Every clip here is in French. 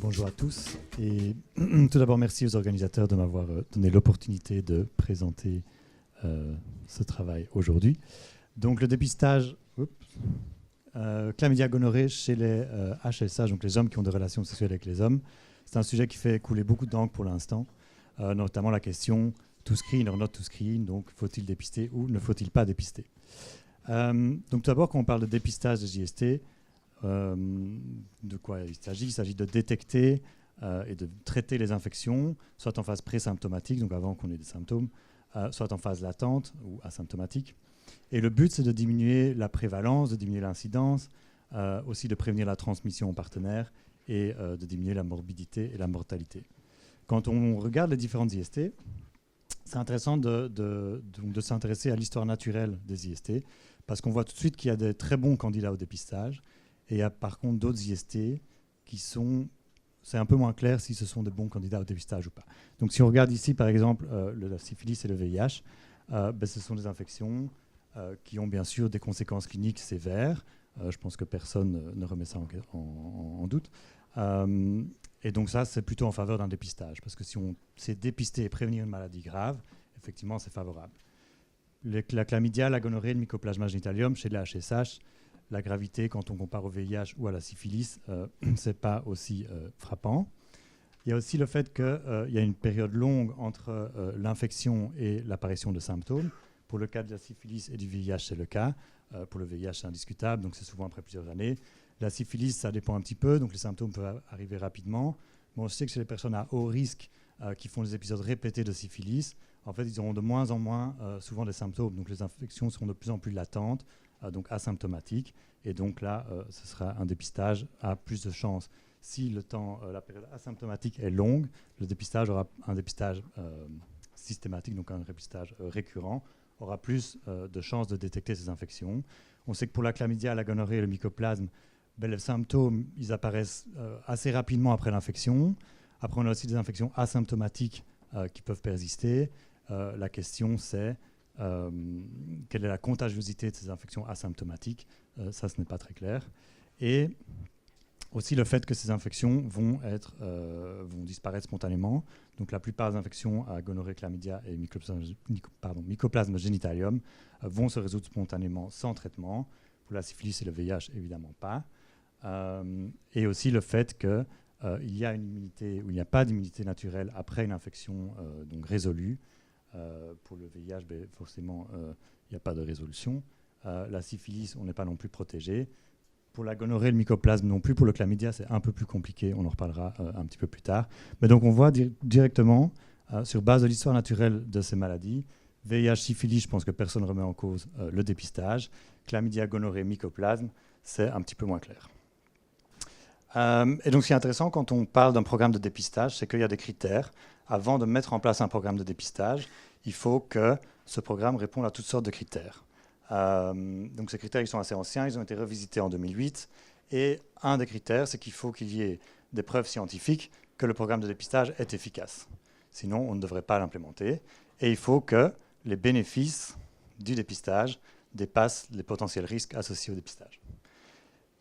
bonjour à tous. Et tout d'abord, merci aux organisateurs de m'avoir donné l'opportunité de présenter ce travail aujourd'hui. Donc, le dépistage chlamydia gonorrhée chez les HSH, donc les hommes qui ont des relations sexuelles avec les hommes, c'est un sujet qui fait couler beaucoup d'encre pour l'instant, notamment la question to screen or not to screen, donc faut-il dépister ou ne faut-il pas dépister. Donc, tout d'abord, quand on parle de dépistage des IST, de quoi il s'agit? Il s'agit de détecter et de traiter les infections, soit en phase présymptomatique, donc avant qu'on ait des symptômes, soit en phase latente ou asymptomatique. Et le but, c'est de diminuer la prévalence, de diminuer l'incidence, aussi de prévenir la transmission aux partenaires et de diminuer la morbidité et la mortalité. Quand on regarde les différentes IST, c'est intéressant de s'intéresser à l'histoire naturelle des IST, parce qu'on voit tout de suite qu'il y a des très bons candidats au dépistage, et il y a par contre d'autres IST qui sont... C'est un peu moins clair si ce sont des bons candidats au dépistage ou pas. Donc si on regarde ici, par exemple, la syphilis et le VIH, ce sont des infections qui ont bien sûr des conséquences cliniques sévères. Je pense que personne ne remet ça en doute. Et donc ça, c'est plutôt en faveur d'un dépistage, parce que si on sait dépister et prévenir une maladie grave, effectivement, c'est favorable. La chlamydia, la gonorrhée, le mycoplasma génitalium, chez les HSH, la gravité, quand on compare au VIH ou à la syphilis, ce n'est pas aussi frappant. Il y a aussi le fait qu'il y a une période longue entre l'infection et l'apparition de symptômes. Pour le cas de la syphilis et du VIH, c'est le cas. Pour le VIH, c'est indiscutable, donc c'est souvent après plusieurs années. La syphilis, ça dépend un petit peu, donc les symptômes peuvent arriver rapidement. Mais on sait que chez les personnes à haut risque qui font des épisodes répétés de syphilis, en fait, ils auront de moins en moins souvent des symptômes. Donc les infections seront de plus en plus latentes, donc asymptomatiques. Et donc là, ce sera un dépistage à plus de chances. Si la période asymptomatique est longue, le dépistage aura un dépistage systématique, donc un dépistage récurrent, aura plus de chances de détecter ces infections. On sait que pour la chlamydia, la gonorrhée et le mycoplasme, les symptômes, ils apparaissent assez rapidement après l'infection. Après, on a aussi des infections asymptomatiques qui peuvent persister. La question, c'est quelle est la contagiosité de ces infections asymptomatiques. Ça, ce n'est pas très clair. Et aussi le fait que ces infections vont disparaître spontanément. Donc la plupart des infections à gonorrhée, chlamydia et mycoplasme génitalium vont se résoudre spontanément sans traitement. Pour la syphilis et le VIH, évidemment pas. Et aussi le fait qu'il y a une immunité ou il n'y a pas d'immunité naturelle après une infection donc résolue. Pour le VIH, forcément, il n'y a pas de résolution. La syphilis, on n'est pas non plus protégé. Pour la gonorrhée, le mycoplasme non plus. Pour le chlamydia, c'est un peu plus compliqué. On en reparlera un petit peu plus tard. Mais donc, on voit directement, sur base de l'histoire naturelle de ces maladies, VIH, syphilis, je pense que personne ne remet en cause le dépistage. Chlamydia, gonorrhée, mycoplasme, c'est un petit peu moins clair. Et donc, ce qui est intéressant quand on parle d'un programme de dépistage, c'est qu'il y a des critères. Avant de mettre en place un programme de dépistage, il faut que ce programme réponde à toutes sortes de critères. Donc ces critères, ils sont assez anciens, ils ont été revisités en 2008. Et un des critères, c'est qu'il faut qu'il y ait des preuves scientifiques que le programme de dépistage est efficace. Sinon, on ne devrait pas l'implémenter. Et il faut que les bénéfices du dépistage dépassent les potentiels risques associés au dépistage.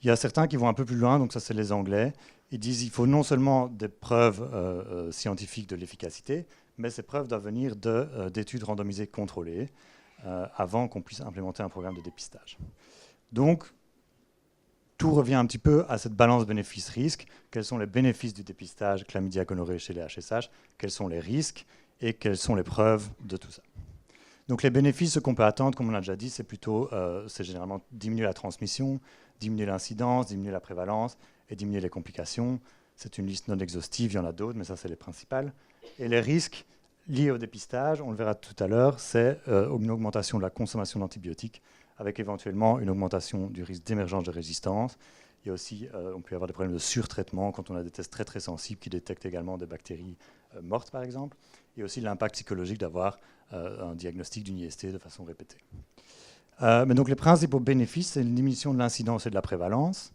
Il y a certains qui vont un peu plus loin, donc ça c'est les Anglais. Ils disent qu'il faut non seulement des preuves scientifiques de l'efficacité, mais ces preuves doivent venir d'études randomisées contrôlées avant qu'on puisse implémenter un programme de dépistage. Donc, tout revient un petit peu à cette balance bénéfice-risque. Quels sont les bénéfices du dépistage chlamydia gonorrhée chez les HSH? Quels sont les risques? Et quelles sont les preuves de tout ça? Donc les bénéfices, ce qu'on peut attendre, comme on a déjà dit, c'est généralement diminuer la transmission, diminuer l'incidence, diminuer la prévalence et diminuer les complications. C'est une liste non exhaustive, il y en a d'autres, mais ça, c'est les principales. Et les risques liés au dépistage, on le verra tout à l'heure, c'est une augmentation de la consommation d'antibiotiques avec éventuellement une augmentation du risque d'émergence de résistance. Il y a aussi, on peut avoir des problèmes de surtraitement quand on a des tests très très sensibles qui détectent également des bactéries mortes, par exemple. Et aussi l'impact psychologique d'avoir un diagnostic d'une IST de façon répétée. Mais donc les principaux bénéfices, c'est une diminution de l'incidence et de la prévalence.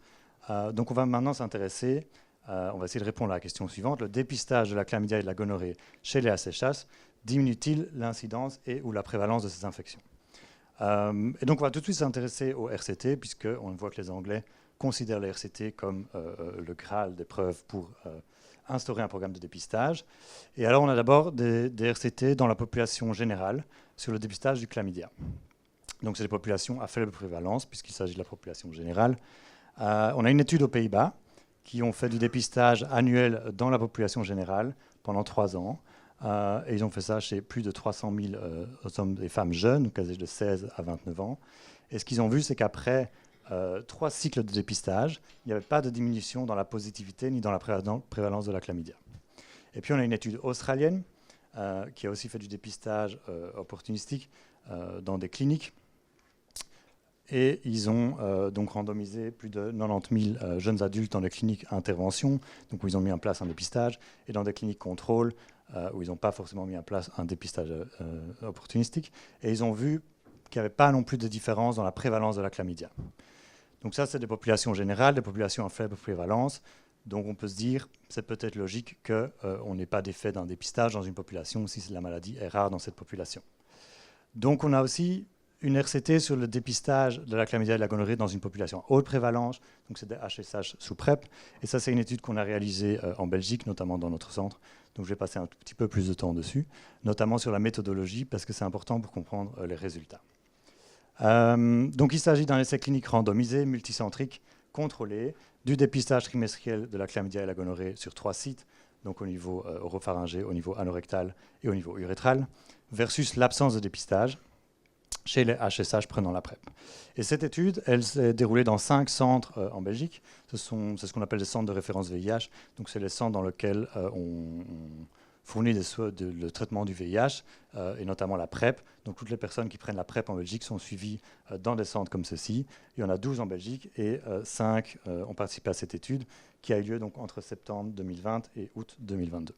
Donc on va maintenant s'intéresser, on va essayer de répondre à la question suivante. Le dépistage de la chlamydia et de la gonorrhée chez les HSH diminue-t-il l'incidence et ou la prévalence de ces infections? Et donc on va tout de suite s'intéresser au RCT, puisqu'on voit que les Anglais considèrent les RCT comme le Graal des preuves pour instaurer un programme de dépistage. Et alors, on a d'abord des RCT dans la population générale sur le dépistage du chlamydia. Donc, c'est des populations à faible prévalence, puisqu'il s'agit de la population générale. On a une étude aux Pays-Bas qui ont fait du dépistage annuel dans la population générale pendant 3 ans. Et ils ont fait ça chez plus de 300 000 hommes et femmes jeunes, donc âgés de 16 à 29 ans. Et ce qu'ils ont vu, c'est qu'après 3 cycles de dépistage, il n'y avait pas de diminution dans la positivité ni dans la prévalence de la chlamydia. Et puis on a une étude australienne qui a aussi fait du dépistage opportunistique dans des cliniques. Et ils ont donc randomisé plus de 90 000 jeunes adultes dans des cliniques intervention, donc où ils ont mis en place un dépistage, et dans des cliniques contrôle, où ils n'ont pas forcément mis en place un dépistage opportunistique. Et ils ont vu qu'il n'y avait pas non plus de différence dans la prévalence de la chlamydia. Donc ça, c'est des populations générales, des populations à faible prévalence. Donc on peut se dire, c'est peut-être logique qu'on n'ait pas d'effet d'un dépistage dans une population si la maladie est rare dans cette population. Donc on a aussi une RCT sur le dépistage de la chlamydia et de la gonorrhée dans une population à haute prévalence, donc c'est des HSH sous PrEP. Et ça, c'est une étude qu'on a réalisée en Belgique, notamment dans notre centre. Donc je vais passer un tout petit peu plus de temps dessus, notamment sur la méthodologie, parce que c'est important pour comprendre les résultats. Donc il s'agit d'un essai clinique randomisé, multicentrique, contrôlé, du dépistage trimestriel de la chlamydia et la gonorrhée sur 3 sites, donc au niveau oropharyngé, au niveau anorectal et au niveau urétral, versus l'absence de dépistage chez les HSH prenant la PrEP. Et cette étude, elle s'est déroulée dans 5 centres en Belgique. C'est ce qu'on appelle des centres de référence VIH. Donc c'est les centres dans lesquels on fournit le traitement du VIH, et notamment la PrEP. Donc toutes les personnes qui prennent la PrEP en Belgique sont suivies dans des centres comme ceci. Il y en a 12 en Belgique et 5 ont participé à cette étude qui a eu lieu donc, entre septembre 2020 et août 2022.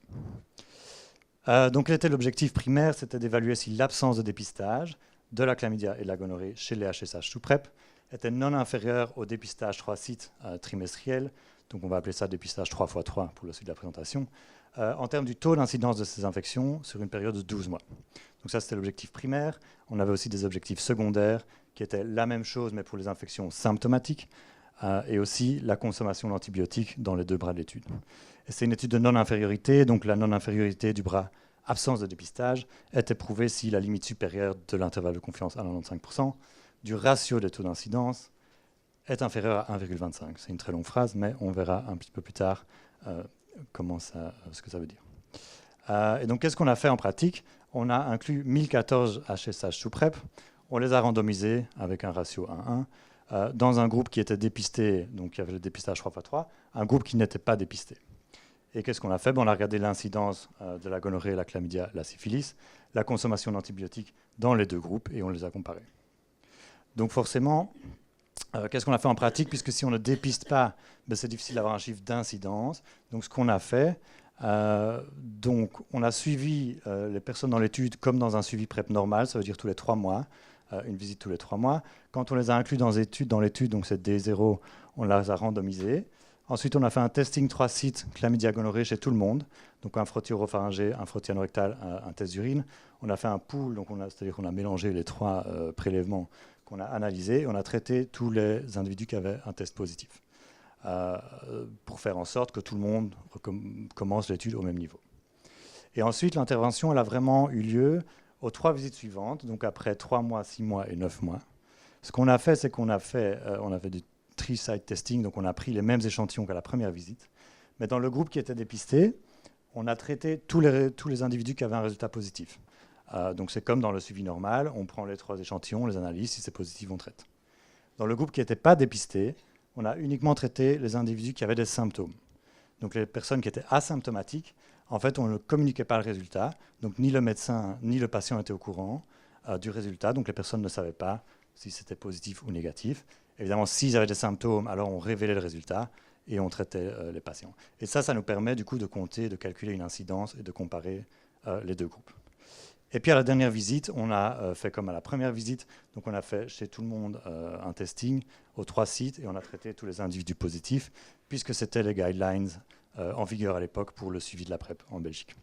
Donc quel était l'objectif primaire? C'était d'évaluer si l'absence de dépistage de la chlamydia et de la gonorrhée chez les HSH sous PrEP était non inférieure au dépistage 3 sites trimestriel, donc on va appeler ça dépistage 3x3 pour le suite de la présentation, en termes du taux d'incidence de ces infections sur une période de 12 mois. Donc ça, c'était l'objectif primaire. On avait aussi des objectifs secondaires qui étaient la même chose, mais pour les infections symptomatiques, et aussi la consommation d'antibiotiques dans les 2 bras de l'étude. C'est une étude de non-infériorité, donc la non-infériorité du bras absence de dépistage était prouvée si la limite supérieure de l'intervalle de confiance à 95% du ratio des taux d'incidence est inférieur à 1,25. C'est une très longue phrase, mais on verra un petit peu plus tard ce que ça veut dire. Et donc, qu'est-ce qu'on a fait en pratique? On a inclus 1014 HSH sous PrEP. On les a randomisés avec un ratio 1,1 dans un groupe qui était dépisté, donc il y avait le dépistage 3x3, un groupe qui n'était pas dépisté. Et qu'est-ce qu'on a fait? On a regardé l'incidence de la gonorrhée, la chlamydia, la syphilis, la consommation d'antibiotiques dans les 2 groupes et on les a comparés. Donc forcément, qu'est-ce qu'on a fait en pratique? Puisque si on ne dépiste pas, c'est difficile d'avoir un chiffre d'incidence. Donc ce qu'on a fait, donc on a suivi les personnes dans l'étude comme dans un suivi PrEP normal, ça veut dire tous les 3 mois, une visite tous les 3 mois. Quand on les a inclus dans l'étude, donc c'est D0, on les a randomisés. Ensuite, on a fait un testing 3 sites chlamydia gonorrhée chez tout le monde, donc un frottis oropharyngé, un frottis anorectal, un test d'urine. On a fait un pool, c'est-à-dire qu'on a mélangé les 3 prélèvements qu'on a analysés et on a traité tous les individus qui avaient un test positif pour faire en sorte que tout le monde commence l'étude au même niveau. Et ensuite, l'intervention, elle a vraiment eu lieu aux 3 visites suivantes, donc après 3 mois, 6 mois et 9 mois. Ce qu'on a fait, c'est qu'on a fait du tri-site testing, donc on a pris les mêmes échantillons qu'à la première visite. Mais dans le groupe qui était dépisté, on a traité tous les individus qui avaient un résultat positif. Donc c'est comme dans le suivi normal, on prend les 3 échantillons, on les analyse, si c'est positif, on traite. Dans le groupe qui n'était pas dépisté, on a uniquement traité les individus qui avaient des symptômes. Donc les personnes qui étaient asymptomatiques, en fait, on ne communiquait pas le résultat, donc ni le médecin ni le patient étaient au courant du résultat, donc les personnes ne savaient pas si c'était positif ou négatif. Évidemment, s'ils avaient des symptômes, alors on révélait le résultat et on traitait les patients. Et ça nous permet du coup de compter, de calculer une incidence et de comparer les 2 groupes. Et puis à la dernière visite, on a fait comme à la première visite, donc on a fait chez tout le monde un testing aux 3 sites et on a traité tous les individus positifs, puisque c'était les guidelines en vigueur à l'époque pour le suivi de la PrEP en Belgique.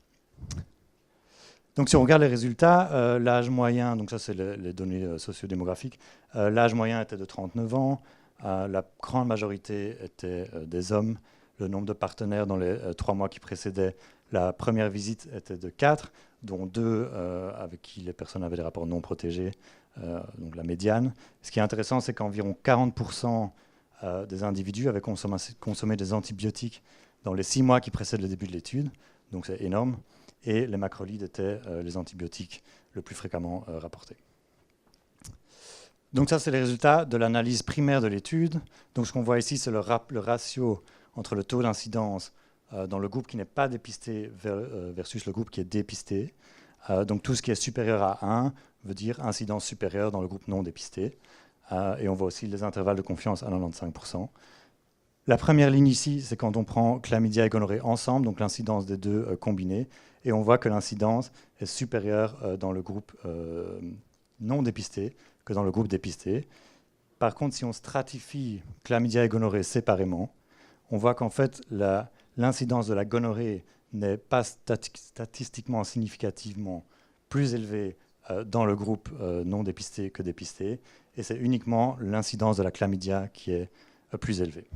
Donc si on regarde les résultats, l'âge moyen, donc ça c'est les données sociodémographiques, l'âge moyen était de 39 ans, la grande majorité était des hommes, le nombre de partenaires dans les 3 mois qui précédaient la première visite était de 4, dont 2 avec qui les personnes avaient des rapports non protégés, donc la médiane. Ce qui est intéressant, c'est qu'environ 40% des individus avaient consommé des antibiotiques dans les 6 mois qui précèdent le début de l'étude, donc c'est énorme, et les macrolides étaient les antibiotiques le plus fréquemment rapportés. Donc ça, c'est les résultats de l'analyse primaire de l'étude. Donc ce qu'on voit ici, c'est le ratio entre le taux d'incidence dans le groupe qui n'est pas dépisté versus le groupe qui est dépisté. Donc tout ce qui est supérieur à 1 veut dire incidence supérieure dans le groupe non dépisté. Et on voit aussi les intervalles de confiance à 95%. La première ligne ici, c'est quand on prend chlamydia et gonorrhée ensemble, donc l'incidence des deux combinés, et on voit que l'incidence est supérieure dans le groupe non dépisté que dans le groupe dépisté. Par contre, si on stratifie chlamydia et gonorrhée séparément, on voit qu'en fait, l'incidence de la gonorrhée n'est pas statistiquement significativement plus élevée dans le groupe non dépisté que dépisté, et c'est uniquement l'incidence de la chlamydia qui est plus élevée.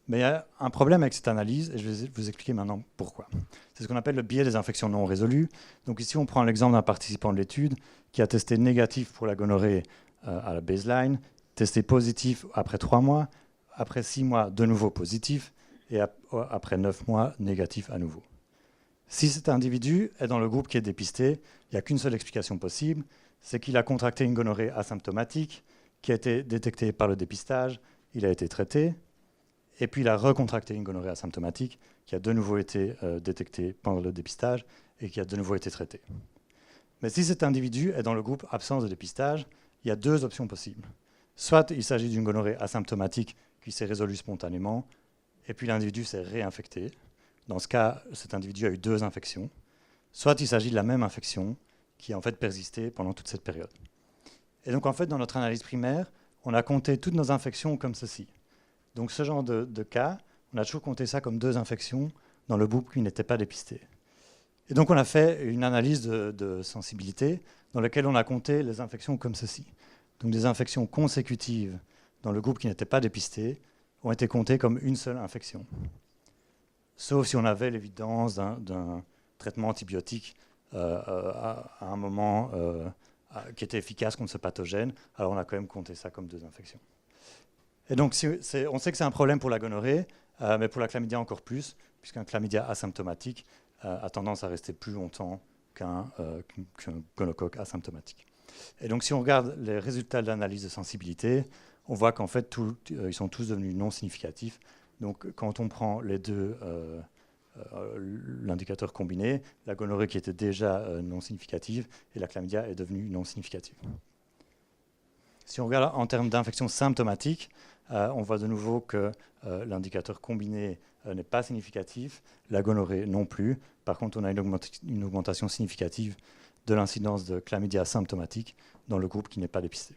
Mais il y a un problème avec cette analyse, et je vais vous expliquer maintenant pourquoi. C'est ce qu'on appelle le biais des infections non résolues. Donc ici, on prend l'exemple d'un participant de l'étude qui a testé négatif pour la gonorrhée à la baseline, testé positif après 3 mois, après 6 mois de nouveau positif, et après 9 mois négatif à nouveau. Si cet individu est dans le groupe qui est dépisté, il n'y a qu'une seule explication possible, c'est qu'il a contracté une gonorrhée asymptomatique qui a été détectée par le dépistage, il a été traité, et puis il a recontracté une gonorrhée asymptomatique qui a de nouveau été détectée pendant le dépistage et qui a de nouveau été traitée. Mais si cet individu est dans le groupe absence de dépistage, il y a 2 options possibles. Soit il s'agit d'une gonorrhée asymptomatique qui s'est résolue spontanément, et puis l'individu s'est réinfecté. Dans ce cas, cet individu a eu 2 infections. Soit il s'agit de la même infection qui a en fait persisté pendant toute cette période. Et donc en fait, dans notre analyse primaire, on a compté toutes nos infections comme ceci. Donc ce genre de cas, on a toujours compté ça comme 2 infections dans le groupe qui n'était pas dépisté. Et donc on a fait une analyse de sensibilité dans laquelle on a compté les infections comme ceci. Donc des infections consécutives dans le groupe qui n'était pas dépisté ont été comptées comme une seule infection. Sauf si on avait l'évidence d'un traitement antibiotique à un moment qui était efficace contre ce pathogène, alors on a quand même compté ça comme 2 infections. Et donc, on sait que c'est un problème pour la gonorrhée, mais pour la chlamydia encore plus, puisqu'un chlamydia asymptomatique a tendance à rester plus longtemps qu'un gonocoque asymptomatique. Et donc, si on regarde les résultats de l'analyse de sensibilité, on voit qu'en fait, ils sont tous devenus non significatifs. Donc, quand on prend les 2, l'indicateur combiné, la gonorrhée qui était déjà non significative et la chlamydia est devenue non significative. Si on regarde en termes d'infection symptomatique, on voit de nouveau que l'indicateur combiné n'est pas significatif, la gonorrhée non plus. Par contre, on a une augmentation significative de l'incidence de chlamydia symptomatique dans le groupe qui n'est pas dépisté.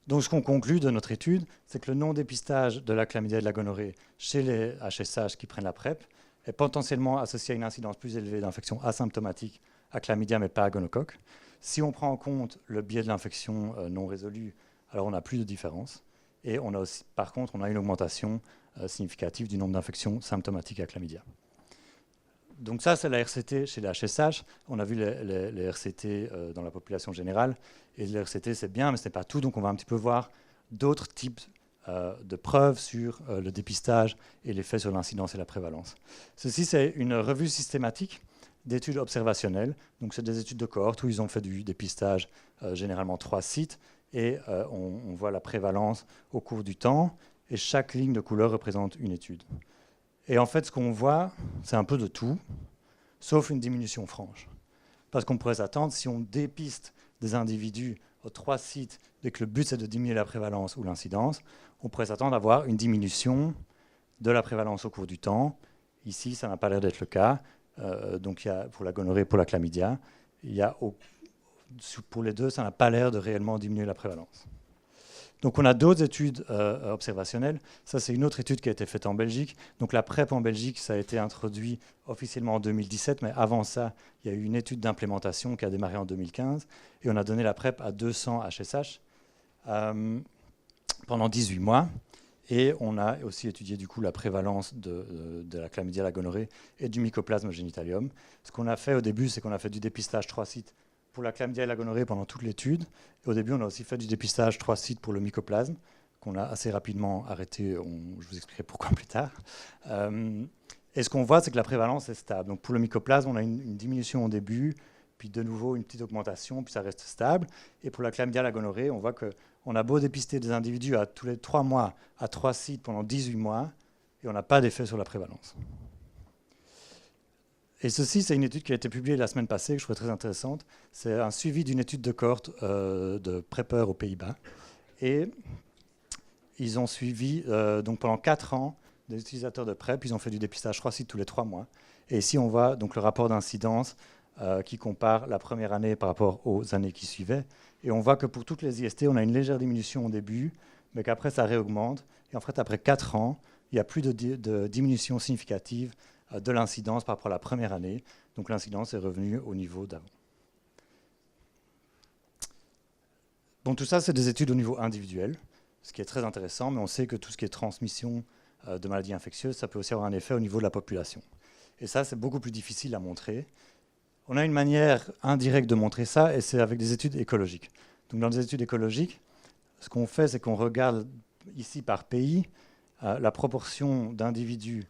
Donc ce qu'on conclut de notre étude, c'est que le non-dépistage de la chlamydia et de la gonorrhée chez les HSH qui prennent la PrEP est potentiellement associé à une incidence plus élevée d'infection asymptomatique à chlamydia mais pas à gonocoque. Si on prend en compte le biais de l'infection non résolue, alors on n'a plus de différence. Et on a aussi, par contre, on a une augmentation significative du nombre d'infections symptomatiques à chlamydia. Donc ça, c'est la RCT chez les HSH. On a vu les RCT dans la population générale. Et les RCT, c'est bien, mais ce n'est pas tout. Donc on va un petit peu voir d'autres types de preuves sur le dépistage et l'effet sur l'incidence et la prévalence. Ceci, c'est une revue systématique d'études observationnelles. Donc c'est des études de cohorte où ils ont fait du dépistage, généralement 3 sites. Et on voit la prévalence au cours du temps. Et chaque ligne de couleur représente une étude. Et en fait, ce qu'on voit, c'est un peu de tout, sauf une diminution franche. Parce qu'on pourrait s'attendre, si on dépiste des individus aux 3 sites et que le but c'est de diminuer la prévalence ou l'incidence, on pourrait s'attendre à avoir une diminution de la prévalence au cours du temps. Ici, ça n'a pas l'air d'être le cas. Donc, il y a, pour la gonorrhée et pour la chlamydia, pour les 2, ça n'a pas l'air de réellement diminuer la prévalence. Donc on a d'autres études observationnelles. Ça, c'est une autre étude qui a été faite en Belgique. Donc la PrEP en Belgique, ça a été introduit officiellement en 2017, mais avant ça, il y a eu une étude d'implémentation qui a démarré en 2015, et on a donné la PrEP à 200 HSH pendant 18 mois. Et on a aussi étudié du coup la prévalence de la chlamydia, la gonorrhée et du mycoplasme génitalium. Ce qu'on a fait au début, c'est qu'on a fait du dépistage 3 sites pour la chlamydia et la gonorrhée pendant toute l'étude. Et au début, on a aussi fait du dépistage 3 sites pour le mycoplasme, qu'on a assez rapidement arrêté. Je vous expliquerai pourquoi plus tard. Et ce qu'on voit, c'est que la prévalence est stable. Donc pour le mycoplasme, on a une diminution au début, puis de nouveau une petite augmentation, puis ça reste stable. Et pour la chlamydia, la gonorrhée, on voit qu'on a beau dépister des individus tous les 3 mois à 3 sites pendant 18 mois, et on n'a pas d'effet sur la prévalence. Et ceci, c'est une étude qui a été publiée la semaine passée, que je trouvais très intéressante. C'est un suivi d'une étude de cohorte de PrEPers aux Pays-Bas. Et ils ont suivi donc pendant 4 ans des utilisateurs de PrEP. Ils ont fait du dépistage 3 sites tous les 3 mois. Et ici, on voit donc le rapport d'incidence qui compare la première année par rapport aux années qui suivaient. Et on voit que pour toutes les IST, on a une légère diminution au début, mais qu'après, ça réaugmente. Et en fait, après 4 ans, il n'y a plus de diminution significative de l'incidence par rapport à la première année. Donc l'incidence est revenue au niveau d'avant. Bon, tout ça, c'est des études au niveau individuel, ce qui est très intéressant, mais on sait que tout ce qui est transmission de maladies infectieuses, ça peut aussi avoir un effet au niveau de la population. Et ça, c'est beaucoup plus difficile à montrer. On a une manière indirecte de montrer ça, et c'est avec des études écologiques. Donc dans les études écologiques, ce qu'on fait, c'est qu'on regarde ici par pays la proportion d'individus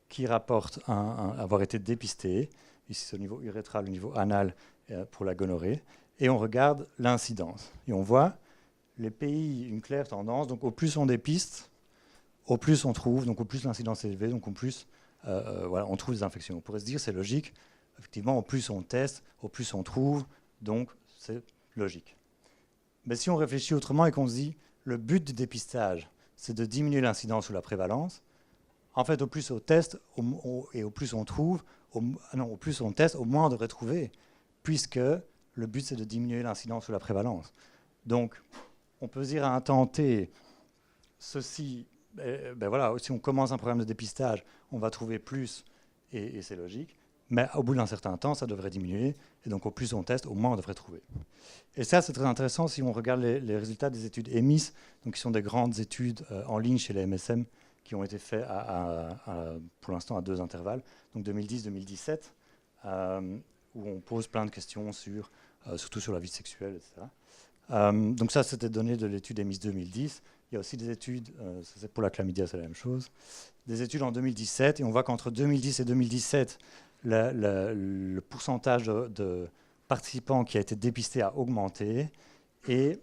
qui rapportent avoir été dépistés. Ici, c'est au niveau urétral, au niveau anal pour la gonorrhée. Et on regarde l'incidence. Et on voit les pays, une claire tendance. Donc au plus on dépiste, au plus on trouve, donc au plus l'incidence est élevée, donc au plus voilà, on trouve des infections. On pourrait se dire, c'est logique. Effectivement, au plus on teste, au plus on trouve, donc c'est logique. Mais si on réfléchit autrement et qu'on se dit, le but du dépistage, c'est de diminuer l'incidence ou la prévalence, en fait, au plus on teste et au plus on trouve, au plus on teste, au moins on devrait trouver, puisque le but c'est de diminuer l'incidence ou la prévalence. Donc, on peut se dire à un temps T, ceci, ben voilà, si on commence un programme de dépistage, on va trouver plus, et c'est logique. Mais au bout d'un certain temps, ça devrait diminuer. Et donc, au plus on teste, au moins on devrait trouver. Et ça, c'est très intéressant si on regarde les résultats des études EMIS, donc qui sont des grandes études en ligne chez les MSM, qui ont été faites pour l'instant à 2 intervalles, donc 2010-2017, où on pose plein de questions surtout sur la vie sexuelle, etc. Donc ça, c'était donné de l'étude EMIS 2010. Il y a aussi des études, pour la chlamydia, c'est la même chose, des études en 2017, et on voit qu'entre 2010 et 2017, le pourcentage de participants qui a été dépisté a augmenté, et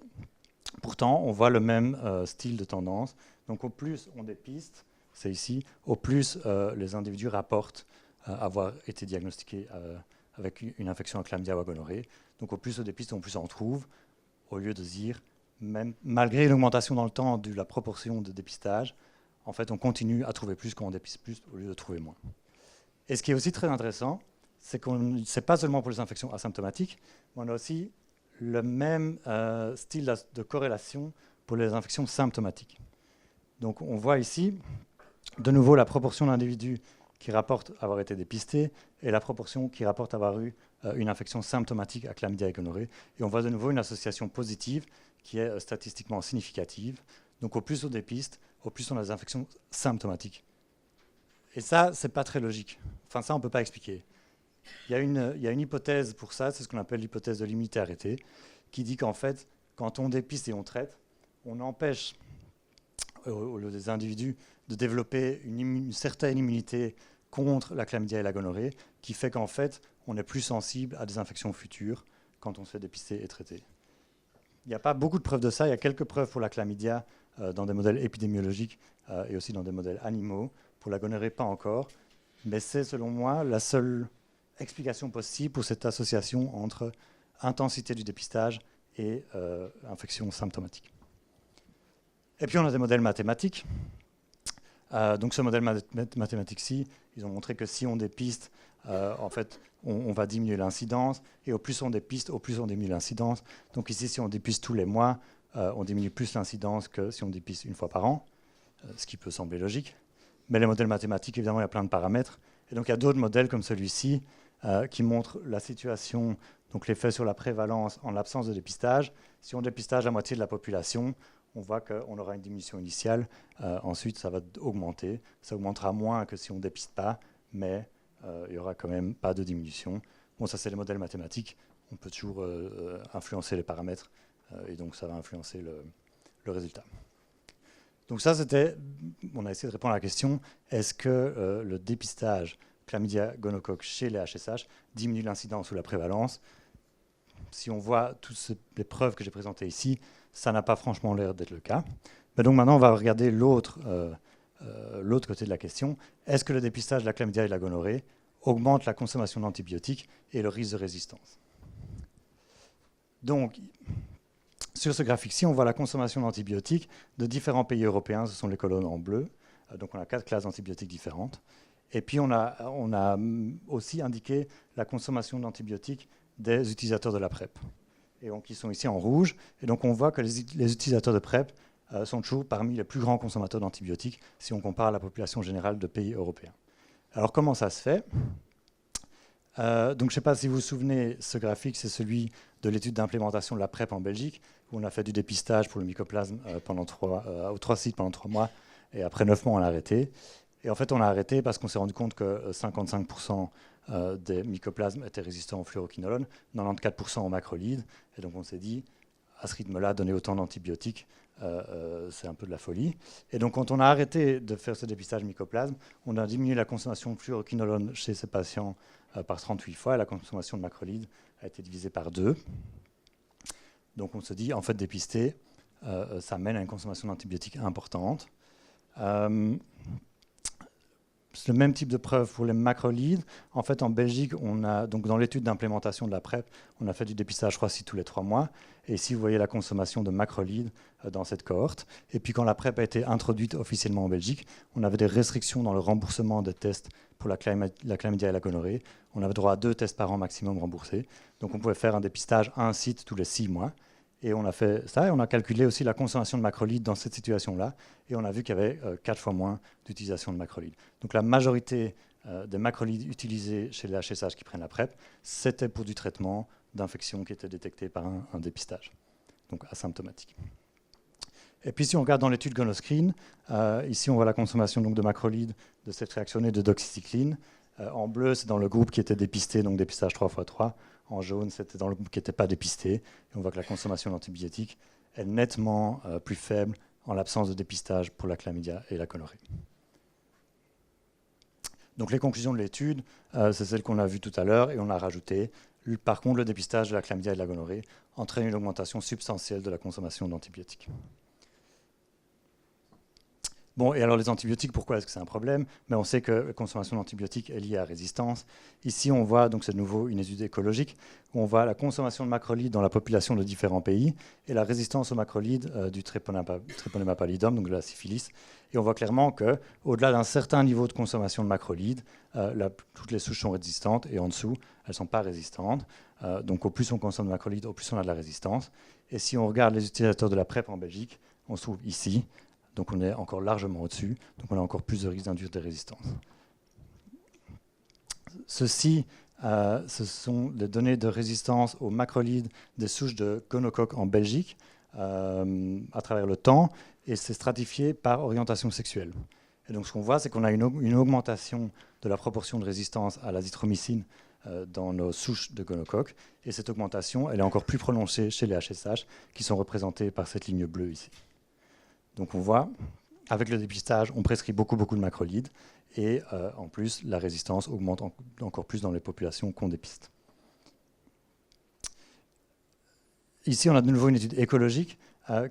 pourtant, on voit le même style de tendance. Donc au plus on dépiste, c'est ici, au plus les individus rapportent avoir été diagnostiqués avec une infection à chlamydia ou à gonorrhée. Donc au plus on dépiste, au plus on trouve, au lieu de se dire, même malgré l'augmentation dans le temps de la proportion de dépistage, en fait on continue à trouver plus quand on dépiste plus au lieu de trouver moins. Et ce qui est aussi très intéressant, c'est que ce n'est pas seulement pour les infections asymptomatiques, mais on a aussi le même style de corrélation pour les infections symptomatiques. Donc on voit ici, de nouveau, la proportion d'individus qui rapportent avoir été dépistés et la proportion qui rapportent avoir eu une infection symptomatique à chlamydia et gonorrhée. Et on voit de nouveau une association positive qui est statistiquement significative. Donc au plus on dépiste, au plus on a des infections symptomatiques. Et ça, c'est pas très logique. Enfin, ça, on ne peut pas expliquer. Il y a une hypothèse pour ça, c'est ce qu'on appelle l'hypothèse de l'immunité arrêtée, qui dit qu'en fait, quand on dépiste et on traite, on empêche les individus de développer une certaine immunité contre la chlamydia et la gonorrhée, qui fait qu'en fait, on est plus sensible à des infections futures quand on se fait dépister et traiter. Il n'y a pas beaucoup de preuves de ça, il y a quelques preuves pour la chlamydia dans des modèles épidémiologiques et aussi dans des modèles animaux. Pour la gonorrhée, pas encore, mais c'est selon moi la seule explication possible pour cette association entre intensité du dépistage et infection symptomatique. Et puis on a des modèles mathématiques. Donc ce modèle mathématique-ci, ils ont montré que si on dépiste, en fait, on va diminuer l'incidence, et au plus on dépiste, au plus on diminue l'incidence. Donc ici, si on dépiste tous les mois, on diminue plus l'incidence que si on dépiste une fois par an, ce qui peut sembler logique. Mais les modèles mathématiques, évidemment, il y a plein de paramètres. Et donc il y a d'autres modèles comme celui-ci qui montrent la situation, donc l'effet sur la prévalence en l'absence de dépistage. Si on dépistage la moitié de la population, on voit qu'on aura une diminution initiale. Ensuite, ça va augmenter. Ça augmentera moins que si on ne dépiste pas, mais il n'y aura quand même pas de diminution. Bon, ça, c'est les modèles mathématiques. On peut toujours influencer les paramètres, et donc ça va influencer le résultat. Donc ça, on a essayé de répondre à la question, est-ce que le dépistage chlamydia gonocoque chez les HSH diminue l'incidence ou la prévalence? Si on voit toutes les preuves que j'ai présentées ici, ça n'a pas franchement l'air d'être le cas. Mais donc maintenant, on va regarder l'autre côté de la question. Est-ce que le dépistage de la chlamydia et de la gonorrhée augmente la consommation d'antibiotiques et le risque de résistance? Donc, sur ce graphique-ci, on voit la consommation d'antibiotiques de différents pays européens. Ce sont les colonnes en bleu. Donc, on a 4 classes d'antibiotiques différentes. Et puis, on a aussi indiqué la consommation d'antibiotiques des utilisateurs de la PrEP. Et donc, ils sont ici en rouge. Et donc, on voit que les utilisateurs de PrEP sont toujours parmi les plus grands consommateurs d'antibiotiques si on compare à la population générale de pays européens. Alors, comment ça se fait? Donc, je ne sais pas si vous vous souvenez, ce graphique, c'est celui de l'étude d'implémentation de la PrEP en Belgique, où on a fait du dépistage pour le mycoplasme pendant 3 sites pendant 3 mois, et après 9 mois, on a arrêté. Et en fait, on a arrêté parce qu'on s'est rendu compte que 55% des mycoplasmes étaient résistants au fluoroquinolone, 94% aux macrolides, et donc on s'est dit, à ce rythme-là, donner autant d'antibiotiques, c'est un peu de la folie. Et donc, quand on a arrêté de faire ce dépistage mycoplasme, on a diminué la consommation de fluoroquinolone chez ces patients par 38 fois, et la consommation de macrolides a été divisée par 2. Donc, on se dit, en fait, dépister, ça mène à une consommation d'antibiotiques importante. C'est le même type de preuve pour les macrolides. En fait, en Belgique, donc dans l'étude d'implémentation de la PrEP, on a fait du dépistage 3 sites tous les 3 mois. Et ici, vous voyez la consommation de macrolides dans cette cohorte. Et puis, quand la PrEP a été introduite officiellement en Belgique, on avait des restrictions dans le remboursement des tests pour la chlamydia et la gonorrhée. On avait droit à 2 tests par an maximum remboursés. Donc, on pouvait faire un dépistage à un site tous les 6 mois. Et on a fait ça, et on a calculé aussi la consommation de macrolides dans cette situation-là, et on a vu qu'il y avait 4 fois moins d'utilisation de macrolides. Donc la majorité des macrolides utilisés chez les HSH qui prennent la PrEP, c'était pour du traitement d'infections qui étaient détectées par un dépistage, donc asymptomatique. Et puis si on regarde dans l'étude Gonoscreen, ici on voit la consommation donc, de macrolides, de cétriaxone et de doxycycline. En bleu, c'est dans le groupe qui était dépisté, donc dépistage 3x3. En jaune, c'était dans le groupe qui n'était pas dépisté. Et on voit que la consommation d'antibiotiques est nettement plus faible en l'absence de dépistage pour la chlamydia et la gonorrhée. Donc les conclusions de l'étude, c'est celles qu'on a vues tout à l'heure, et on a rajouté. Par contre, le dépistage de la chlamydia et de la gonorrhée entraîne une augmentation substantielle de la consommation d'antibiotiques. Bon, et alors les antibiotiques, pourquoi est-ce que c'est un problème? Mais on sait que la consommation d'antibiotiques est liée à la résistance. Ici, on voit, donc c'est de nouveau une étude écologique, où on voit la consommation de macrolides dans la population de différents pays et la résistance aux macrolides du Treponema pallidum, donc de la syphilis. Et on voit clairement qu'au-delà d'un certain niveau de consommation de macrolides, toutes les souches sont résistantes, et en dessous, elles ne sont pas résistantes. Donc au plus on consomme de macrolides, au plus on a de la résistance. Et si on regarde les utilisateurs de la PrEP en Belgique, on se trouve ici. Donc on est encore largement au-dessus, donc on a encore plus de risques d'induire des résistances. Ceci, ce sont les données de résistance aux macrolides des souches de gonocoque en Belgique à travers le temps, et c'est stratifié par orientation sexuelle. Et donc ce qu'on voit, c'est qu'on a une augmentation de la proportion de résistance à l'azithromycine dans nos souches de gonocoque, et cette augmentation, elle est encore plus prononcée chez les HSH, qui sont représentés par cette ligne bleue ici. Donc on voit, avec le dépistage, on prescrit beaucoup de macrolides, et en plus, la résistance augmente encore plus dans les populations qu'on dépiste. Ici, on a de nouveau une étude écologique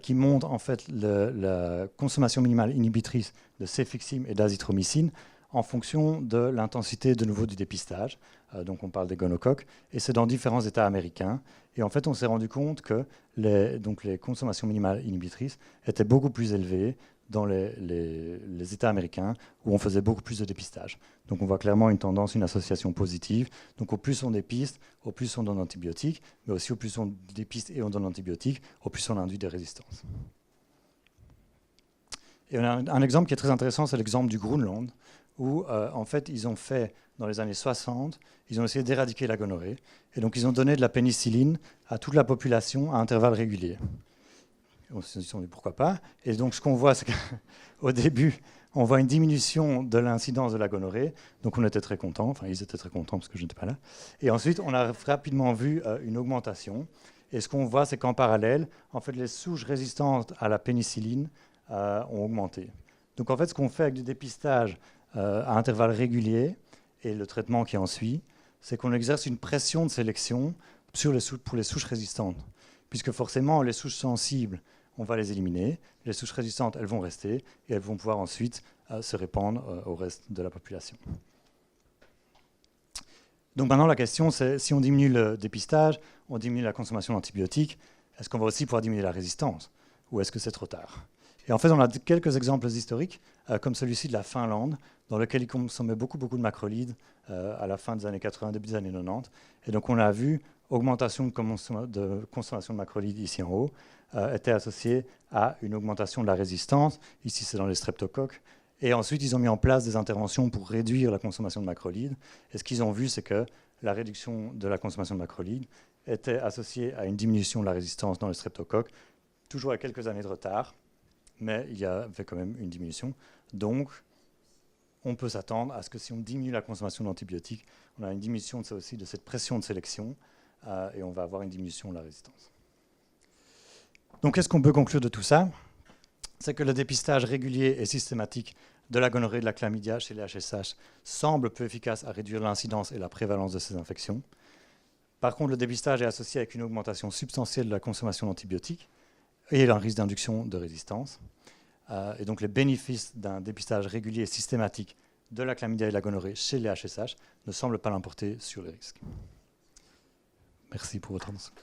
qui montre en fait la consommation minimale inhibitrice de cefixime et d'azithromycine en fonction de l'intensité de nouveau du dépistage. Donc on parle des gonocoques, et c'est dans différents États américains. Et en fait, on s'est rendu compte que les consommations minimales inhibitrices étaient beaucoup plus élevées dans les États américains, où on faisait beaucoup plus de dépistage. Donc on voit clairement une tendance, une association positive. Donc au plus on dépiste, au plus on donne antibiotiques, mais aussi au plus on dépiste et on donne antibiotiques, au plus on induit des résistances. Et on a un exemple qui est très intéressant, c'est l'exemple du Groenland, où en fait ils ont fait, dans les années 60, ils ont essayé d'éradiquer la gonorrhée, et donc ils ont donné de la pénicilline à toute la population à intervalles réguliers. On s'est dit pourquoi pas. Et donc ce qu'on voit, c'est qu'au début, on voit une diminution de l'incidence de la gonorrhée. Donc on était très contents, enfin ils étaient très contents parce que je n'étais pas là. Et ensuite, on a rapidement vu une augmentation. Et ce qu'on voit, c'est qu'en parallèle, en fait, les souches résistantes à la pénicilline ont augmenté. Donc en fait, ce qu'on fait avec du dépistage à intervalles réguliers et le traitement qui en suit, c'est qu'on exerce une pression de sélection pour les souches résistantes. Puisque forcément, les souches sensibles, on va les éliminer. Les souches résistantes, elles vont rester et elles vont pouvoir ensuite se répandre au reste de la population. Donc maintenant, la question, c'est si on diminue le dépistage, on diminue la consommation d'antibiotiques, est-ce qu'on va aussi pouvoir diminuer la résistance? Ou est-ce que c'est trop tard? Et en fait, on a quelques exemples historiques, comme celui-ci de la Finlande, dans lequel ils consommaient beaucoup de macrolides à la fin des années 80, début des années 90. Et donc, on a vu augmentation de consommation de macrolides ici en haut, était associée à une augmentation de la résistance. Ici, c'est dans les streptocoques. Et ensuite, ils ont mis en place des interventions pour réduire la consommation de macrolides. Et ce qu'ils ont vu, c'est que la réduction de la consommation de macrolides était associée à une diminution de la résistance dans les streptocoques, toujours à quelques années de retard, mais il y avait quand même une diminution. Donc, on peut s'attendre à ce que si on diminue la consommation d'antibiotiques, on a une diminution de cette pression de sélection et on va avoir une diminution de la résistance. Donc, qu'est-ce qu'on peut conclure de tout ça? C'est que le dépistage régulier et systématique de la gonorrhée et de la chlamydia chez les HSH semble peu efficace à réduire l'incidence et la prévalence de ces infections. Par contre, le dépistage est associé avec une augmentation substantielle de la consommation d'antibiotiques et un risque d'induction de résistance. Et donc les bénéfices d'un dépistage régulier et systématique de la chlamydia et de la gonorrhée chez les HSH ne semblent pas l'emporter sur les risques. Merci pour votre attention.